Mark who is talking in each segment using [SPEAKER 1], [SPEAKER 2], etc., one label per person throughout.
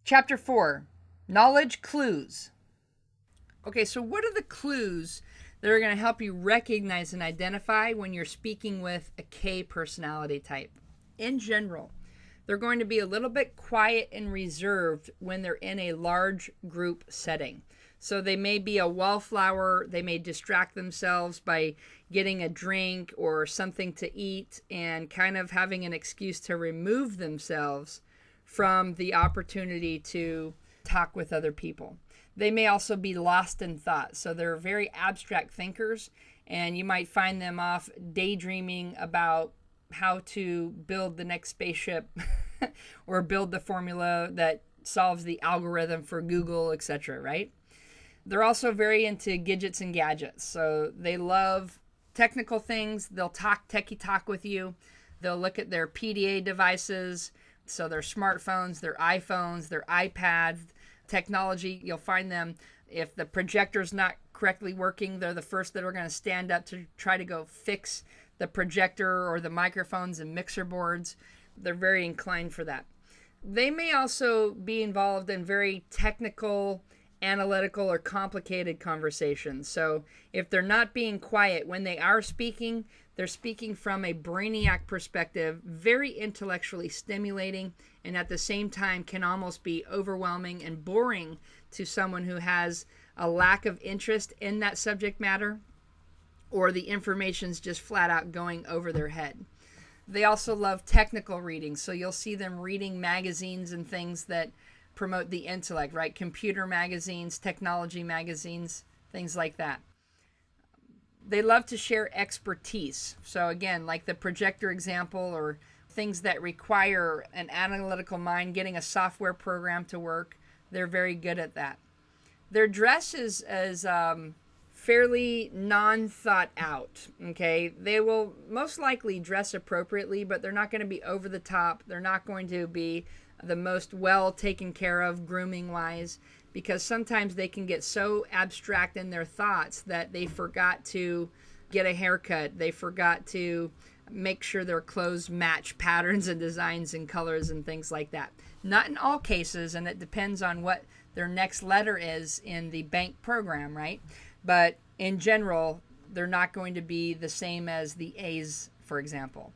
[SPEAKER 1] Chapter 4, Knowledge Clues. Okay, so what are the clues that are going to help you recognize and identify when you're speaking with a K personality type? In general, they're going to be a little bit quiet and reserved when they're in a large group setting. So they may be a wallflower. They may distract themselves by getting a drink or something to eat and kind of having an excuse to remove themselves from the opportunity to talk with other people. They may also be lost in thought. So they're very abstract thinkers, and you might find them off daydreaming about how to build the next spaceship or build the formula that solves the algorithm for Google, etc., right? They're also very into gadgets and gadgets. So they love technical things. They'll talk techie talk with you. They'll look at their PDA devices, so their smartphones, their iPhones, their iPads, technology. You'll find them, if the projector's not correctly working, they're the first that are going to stand up to try to go fix the projector or the microphones and mixer boards. They're very inclined for that. They may also be involved in very technical, analytical, or complicated conversations. So if they're not being quiet when they are speaking, they're speaking from a brainiac perspective, very intellectually stimulating, and at the same time can almost be overwhelming and boring to someone who has a lack of interest in that subject matter, or the information's just flat out going over their head. They also love technical reading, so you'll see them reading magazines and things that promote the intellect, right? Computer magazines, technology magazines, things like that. They love to share expertise. So again, like the projector example, or things that require an analytical mind, getting a software program to work, they're very good at that. Their dress is fairly non-thought out, okay? They will most likely dress appropriately, but they're not going to be over the top. They're not going to be the most well taken care of grooming-wise, because sometimes they can get so abstract in their thoughts that they forgot to get a haircut. They forgot to make sure their clothes match patterns and designs and colors and things like that. Not in all cases, and it depends on what their next letter is in the bank program, right? But in general, they're not going to be the same as the A's, for example.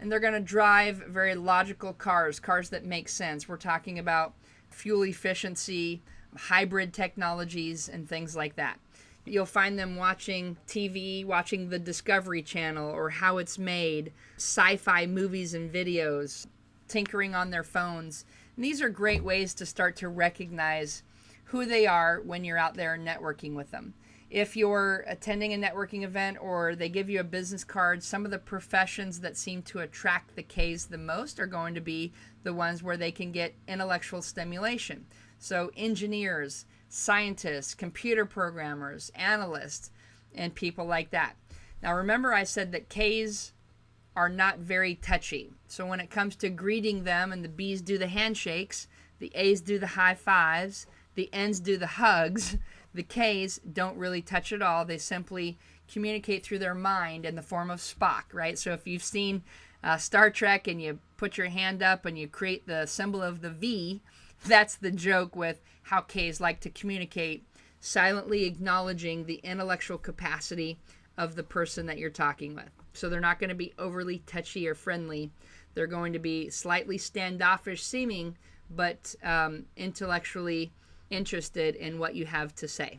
[SPEAKER 1] And they're going to drive very logical cars that make sense. We're talking about fuel efficiency, hybrid technologies, and things like that. You'll find them watching TV, watching the Discovery Channel or How It's Made, sci-fi movies and videos, tinkering on their phones. And these are great ways to start to recognize who they are when you're out there networking with them. If you're attending a networking event or they give you a business card, some of the professions that seem to attract the Ks the most are going to be the ones where they can get intellectual stimulation. So engineers, scientists, computer programmers, analysts, and people like that. Now remember, I said that Ks are not very touchy. So when it comes to greeting them, and the Bs do the handshakes, the As do the high fives, the Ns do the hugs, the Ks don't really touch at all. They simply communicate through their mind in the form of Spock, right? So if you've seen Star Trek and you put your hand up and you create the symbol of the V, that's the joke with how Ks like to communicate, silently acknowledging the intellectual capacity of the person that you're talking with. So they're not going to be overly touchy or friendly. They're going to be slightly standoffish seeming, but intellectually interested in what you have to say.